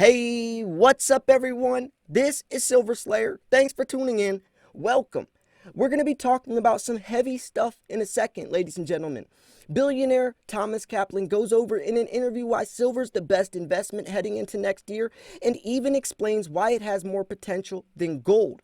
Hey, what's up, everyone? This is Silver Slayer. Thanks for tuning in. Welcome. We're going to be talking about some heavy stuff in a second, ladies and gentlemen. Billionaire Thomas Kaplan goes over in an interview why silver's the best investment heading into next year and even explains why it has more potential than gold.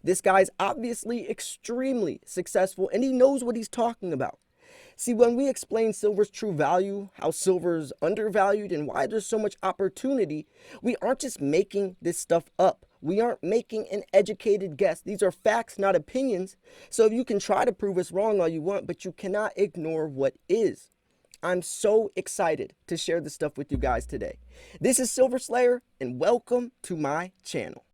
This guy's obviously extremely successful and he knows what he's talking about. See, when we explain silver's true value, how silver's undervalued, and why there's so much opportunity, we aren't just making this stuff up. We aren't making an educated guess. These are facts, not opinions. So you can try to prove us wrong all you want, but you cannot ignore what is. I'm so excited to share this stuff with you guys today. This is Silver Slayer, and welcome to my channel.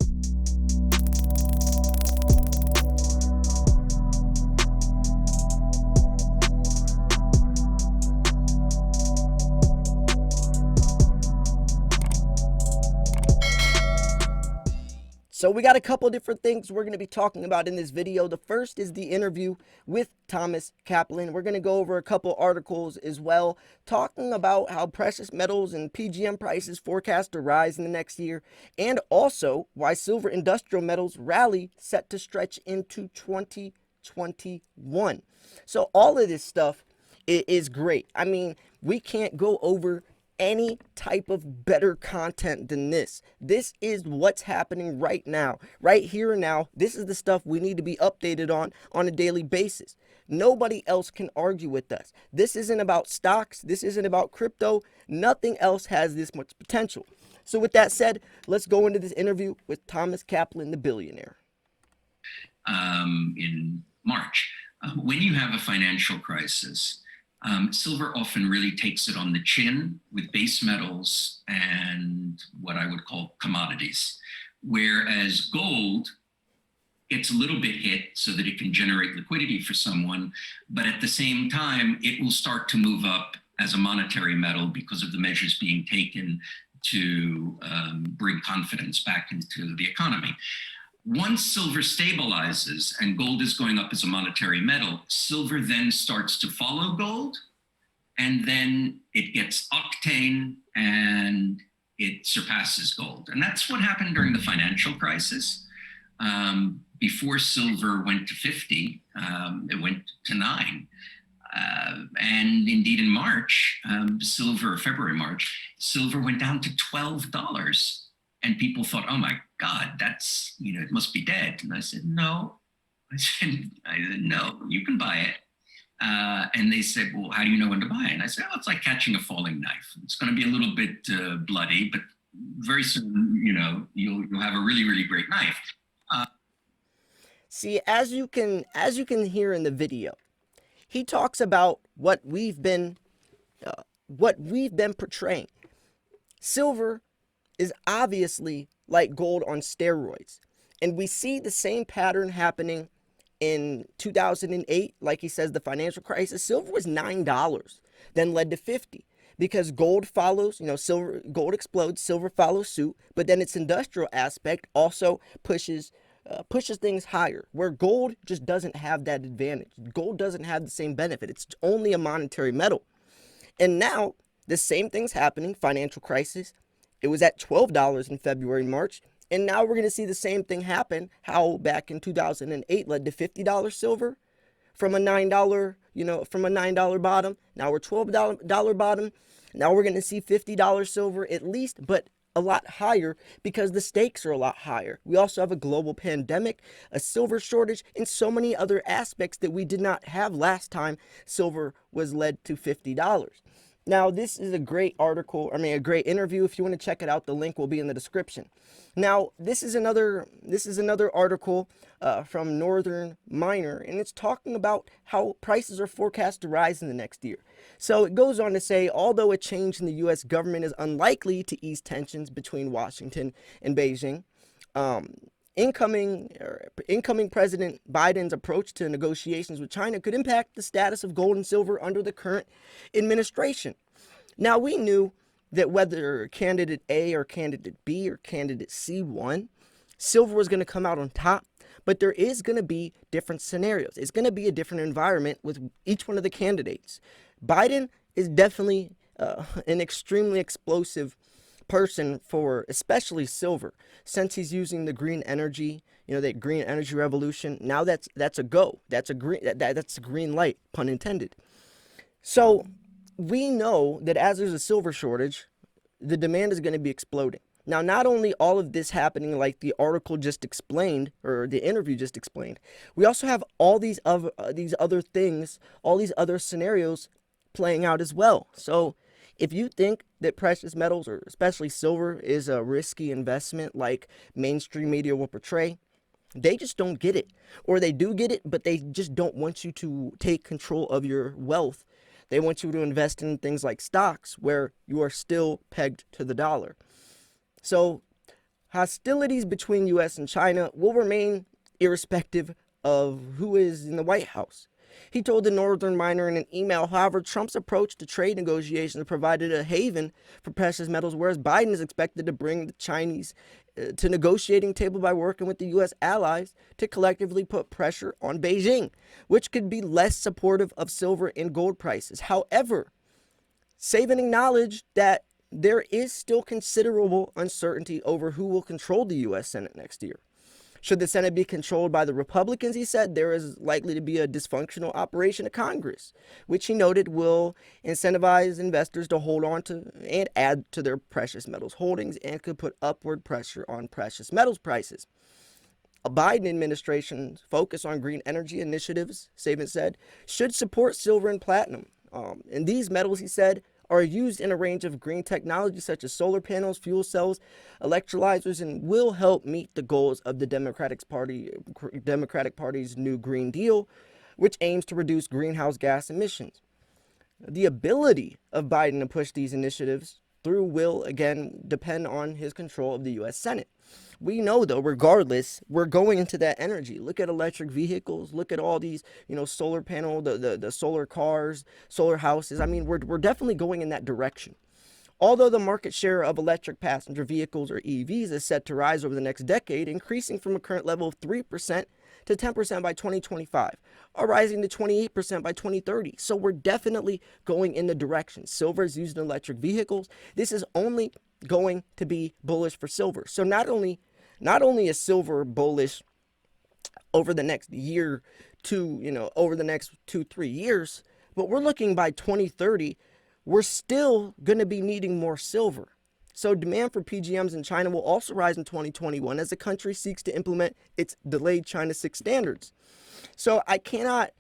So we got a couple different things we're going to be talking about in this video. The first is the interview with Thomas Kaplan. We're going to go over a couple articles as well, talking about how precious metals and PGM prices forecast to rise in the next year, and also why silver industrial metals rally set to stretch into 2021. So all of this stuff is great. I mean, we can't go over any type of better content than this. This is what's happening right now, right here and now. This is the stuff we need to be updated on a daily basis. Nobody else can argue with us. This isn't about stocks. This isn't about crypto. Nothing else has this much potential. So with that said, let's go into this interview with Thomas Kaplan, the billionaire. In March, when you have a financial crisis, silver often really takes it on the chin with base metals and what I would call commodities, whereas gold gets a little bit hit so that it can generate liquidity for someone, but at the same time, it will start to move up as a monetary metal because of the measures being taken to bring confidence back into the economy. Once silver stabilizes and gold is going up as a monetary metal, silver then starts to follow gold, and then it gets octane and it surpasses gold. And that's what happened during the financial crisis. Before silver went to 50, it went to 9. And indeed in March, February-March, silver went down to $12. And people thought, oh my God, that's, it must be dead. And I said, no. I said, no, you can buy it. And they said, well, how do you know when to buy it? And I said, oh, it's like catching a falling knife. It's going to be a little bit bloody, but very soon, you'll have a really, really great knife. See, as you can hear in the video, he talks about what we've been portraying. Silver is obviously like gold on steroids. And we see the same pattern happening in 2008. Like he says, the financial crisis, silver was $9, then led to 50 because gold follows, gold explodes, silver follows suit, but then its industrial aspect also pushes things higher, where gold just doesn't have that advantage. Gold doesn't have the same benefit. It's only a monetary metal. And now the same thing's happening, financial crisis. It was at $12 in February and March, and now we're going to see the same thing happen. How back in 2008 led to $50 silver from a $9, bottom. Now we're $12 bottom. Now we're going to see $50 silver at least, but a lot higher because the stakes are a lot higher. We also have a global pandemic, a silver shortage, and so many other aspects that we did not have last time silver was led to $50. Now, this is a great article, a great interview. If you want to check it out, the link will be in the description. Now, this is another article from Northern Miner, and it's talking about how prices are forecast to rise in the next year. So it goes on to say, although a change in the U.S. government is unlikely to ease tensions between Washington and Beijing, incoming President Biden's approach to negotiations with China could impact the status of gold and silver under the current administration. Now, we knew that whether candidate A or candidate B or candidate C won, silver was going to come out on top, but there is going to be different scenarios. It's going to be a different environment with each one of the candidates. Biden is definitely an extremely explosive person for especially silver, since he's using the green energy, that green energy revolution. Now that's a go. That's a that's a green light, pun intended. So we know that as there's a silver shortage, the demand is going to be exploding. Now, not only all of this happening, like the article just explained, or the interview just explained, we also have all these other things, all these other scenarios playing out as well. So, if you think that precious metals, or especially silver, is a risky investment like mainstream media will portray, they just don't get it. Or they do get it, but they just don't want you to take control of your wealth. They want you to invest in things like stocks where you are still pegged to the dollar. So, hostilities between US and China will remain irrespective of who is in the White House. He told the Northern Miner in an email, however, Trump's approach to trade negotiations provided a haven for precious metals, whereas Biden is expected to bring the Chinese to negotiating table by working with the U.S. allies to collectively put pressure on Beijing, which could be less supportive of silver and gold prices. However, Saban acknowledged that there is still considerable uncertainty over who will control the U.S. Senate next year. Should the Senate be controlled by the Republicans, he said, there is likely to be a dysfunctional operation of Congress, which he noted will incentivize investors to hold on to and add to their precious metals holdings and could put upward pressure on precious metals prices. A Biden administration's focus on green energy initiatives, Saban said, should support silver and platinum. And these metals, he said, are used in a range of green technologies such as solar panels, fuel cells, electrolyzers, and will help meet the goals of the Democratic Party's new Green Deal, which aims to reduce greenhouse gas emissions. The ability of Biden to push these initiatives through will, again, depend on his control of the U.S. Senate. We know, though, regardless, we're going into that energy. Look at electric vehicles. Look at all these, solar panel, the solar cars, solar houses. I mean, we're definitely going in that direction. Although the market share of electric passenger vehicles, or EVs, is set to rise over the next decade, increasing from a current level of 3% to 10% by 2025, or rising to 28% by 2030. So we're definitely going in the direction. Silver is used in electric vehicles. This is only going to be bullish for silver. So not only is silver bullish over the next year to, over the next 2-3 years, but we're looking by 2030, we're still going to be needing more silver. So demand for PGMs in China will also rise in 2021 as the country seeks to implement its delayed China 6 standards. So I cannot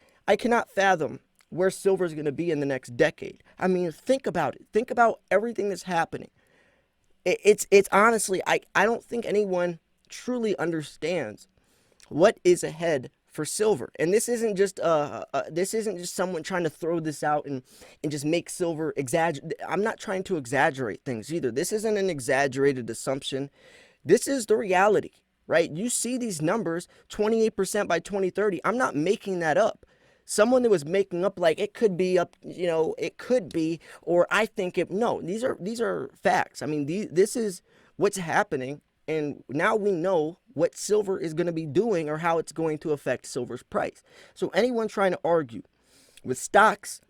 fathom where silver is going to be in the next decade. I mean, think about it. Think about everything that's happening. It's honestly, I don't think anyone truly understands what is ahead for silver. And this isn't just someone trying to throw this out and just make silver exaggerate. I'm not trying to exaggerate things either. This isn't an exaggerated assumption. This is the reality, right? You see these numbers, 28% by 2030. I'm not making that up. Someone that was making up like it could be up, it could be, or I think it. No, these are facts. I mean, this is what's happening, and now we know what silver is going to be doing or how it's going to affect silver's price. So anyone trying to argue with stocks,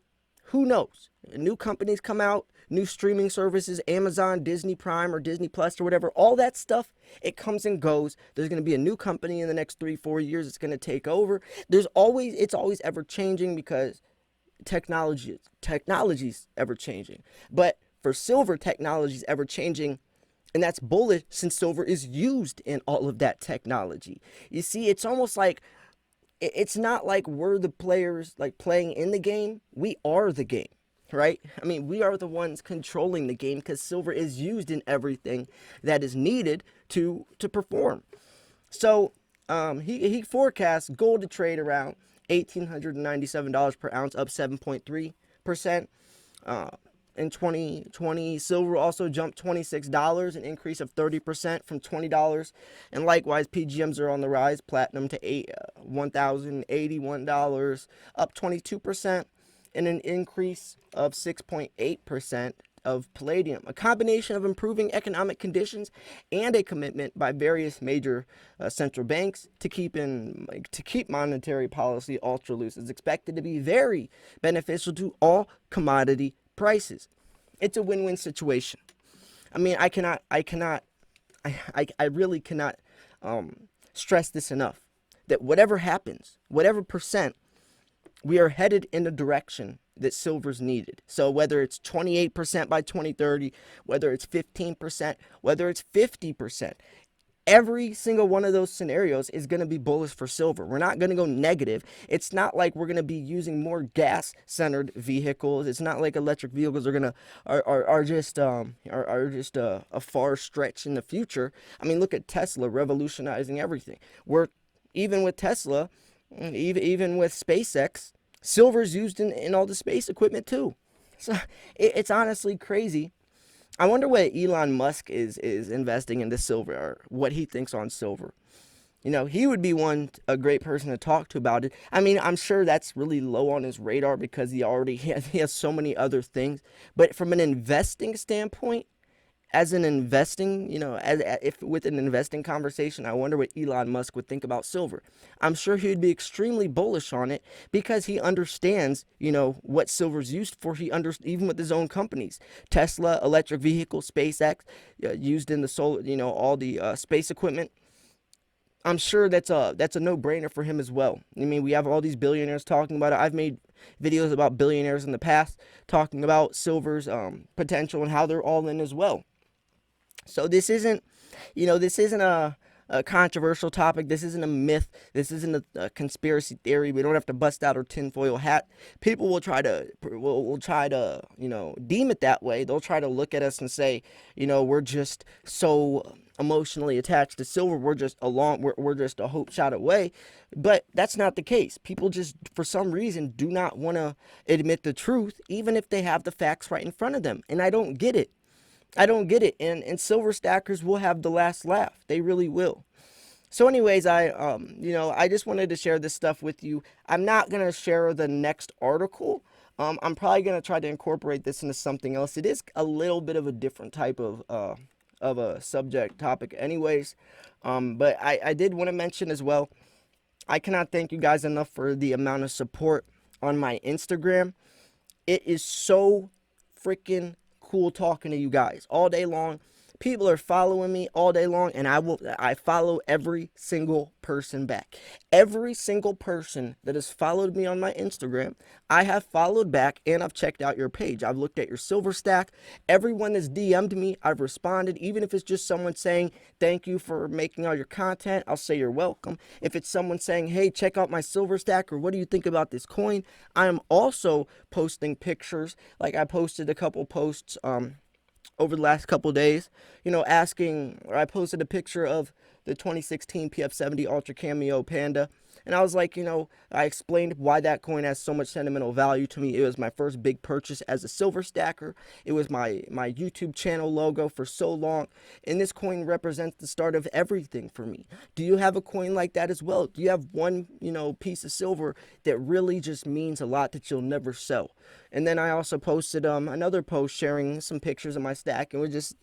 who knows? New companies come out, new streaming services, Amazon, Disney Prime, or Disney Plus, or whatever, all that stuff, it comes and goes. There's going to be a new company in the next 3-4 years that's going to take over. It's always ever changing because technology's ever changing. But for silver, technology's ever changing, and that's bullish since silver is used in all of that technology. You see, it's almost like it's not like we're the players like playing in the game. We are the game, right? I mean, we are the ones controlling the game because silver is used in everything that is needed to perform. So he forecasts gold to trade around $1,897 per ounce, up 7.3%. In 2020, silver also jumped $26, an increase of 30% from $20. And likewise, PGMs are on the rise, platinum to $1,081, up 22%, and an increase of 6.8% of palladium. A combination of improving economic conditions and a commitment by various major central banks to keep monetary policy ultra loose is expected to be very beneficial to all commodity prices. It's a win-win situation. I mean, I really cannot stress this enough that whatever happens, whatever percent, we are headed in the direction that silver's needed. So whether it's 28% by 2030, whether it's 15%, whether it's 50%, every single one of those scenarios is going to be bullish for silver. We're not going to go negative. It's not like we're going to be using more gas centered vehicles. It's not like electric vehicles are going to are just a far stretch in the future. I mean, look at Tesla revolutionizing everything. We're even with Tesla, even with SpaceX, silver's used in all the space equipment too. So it's honestly crazy. I wonder what Elon Musk is investing into silver, or what he thinks on silver. You know, he would be a great person to talk to about it. I mean, I'm sure that's really low on his radar because he has so many other things. But from an investing standpoint, as an investing, if with an investing conversation, I wonder what Elon Musk would think about silver. I'm sure he'd be extremely bullish on it because he understands, what silver's used for. Even with his own companies, Tesla, electric vehicles, SpaceX, used in the solar, all the space equipment. I'm sure that's a no-brainer for him as well. I mean, we have all these billionaires talking about it. I've made videos about billionaires in the past talking about silver's potential and how they're all in as well. So this isn't a controversial topic. This isn't a myth. This isn't a conspiracy theory. We don't have to bust out our tinfoil hat. People will try to deem it that way. They'll try to look at us and say, we're just so emotionally attached to silver. We're just a hope shot away. But that's not the case. People just, for some reason, do not want to admit the truth, even if they have the facts right in front of them. And I don't get it. I don't get it. And silver stackers will have the last laugh. They really will. So anyways, I just wanted to share this stuff with you. I'm not going to share the next article. I'm probably going to try to incorporate this into something else. It is a little bit of a different type of a subject topic anyways. But I did want to mention as well, I cannot thank you guys enough for the amount of support on my Instagram. It is so freaking cool talking to you guys all day long. People are following me all day long, and I follow every single person back. Every single person that has followed me on my Instagram, I have followed back, and I've checked out your page. I've looked at your silver stack. Everyone that's DM'd me, I've responded. Even if it's just someone saying thank you for making all your content, I'll say you're welcome. If it's someone saying, hey, check out my silver stack, or what do you think about this coin, I am also posting pictures. Like I posted a couple posts over the last couple days, asking, or I posted a picture of the 2016 PF70 Ultra Cameo Panda. And I was like, I explained why that coin has so much sentimental value to me. It was my first big purchase as a silver stacker. It was my YouTube channel logo for so long. And this coin represents the start of everything for me. Do you have a coin like that as well? Do you have one, piece of silver that really just means a lot that you'll never sell? And then I also posted another post sharing some pictures of my stack, and we're just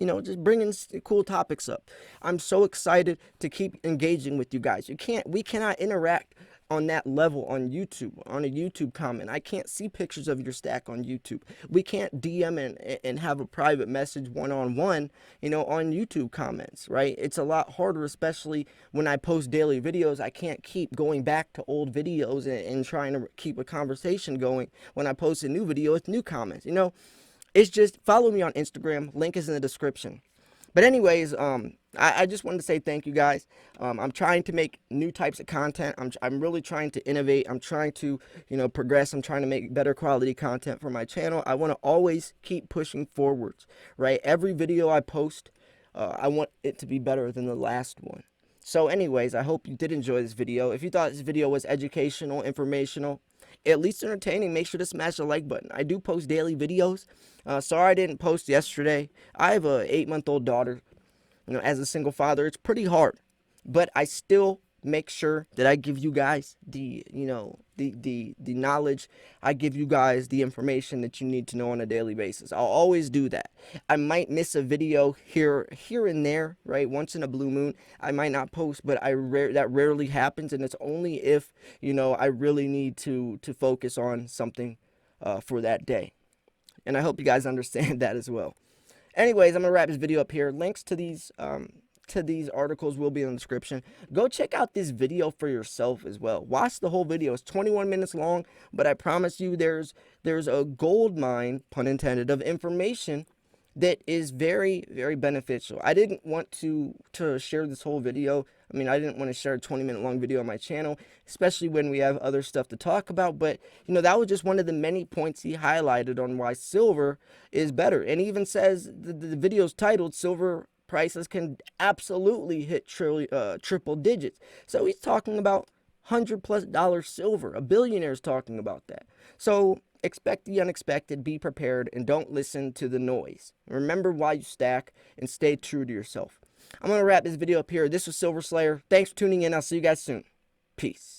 bringing cool topics up. I'm so excited to keep engaging with you guys. We cannot interact on that level on YouTube, on a YouTube comment. I can't see pictures of your stack on YouTube. We can't DM and have a private message one-on-one, on YouTube comments, right? It's a lot harder, especially when I post daily videos. I can't keep going back to old videos and trying to keep a conversation going when I post a new video with new comments. It's just follow me on Instagram. Link is in the description. But anyways, I just wanted to say thank you guys. I'm trying to make new types of content. I'm really trying to innovate. I'm trying to, progress. I'm trying to make better quality content for my channel. I want to always keep pushing forwards, right? Every video I post, I want it to be better than the last one. So anyways, I hope you did enjoy this video. If you thought this video was educational, informational, at least entertaining, make sure to smash the like button. I do post daily videos. Sorry I didn't post yesterday. I have a 8-month-old daughter. As a single father, it's pretty hard. But I still make sure that I give you guys the knowledge. I give you guys the information that you need to know on a daily basis. I'll always do that. I might miss a video here and there, right? Once in a blue moon, I might not post, but that rarely happens, and it's only if, I really need to focus on something for that day. And I hope you guys understand that as well. Anyways, I'm gonna wrap this video up here. Links to these articles will be in the description. Go check out this video for yourself as well. Watch the whole video. It's 21 minutes long, but I promise you there's a gold mine, pun intended, of information that is very, very beneficial. I didn't want to share this whole video. I mean, I didn't want to share a 20-minute long video on my channel, especially when we have other stuff to talk about. But, you know, that was just one of the many points he highlighted on why silver is better. And he even says the video's titled Silver Prices Can Absolutely Hit Triple Digits. So he's talking about $100+ silver. A billionaire is talking about that. So expect the unexpected, be prepared, and don't listen to the noise. Remember why you stack and stay true to yourself. I'm going to wrap this video up here. This was Silver Slayer. Thanks for tuning in. I'll see you guys soon. Peace.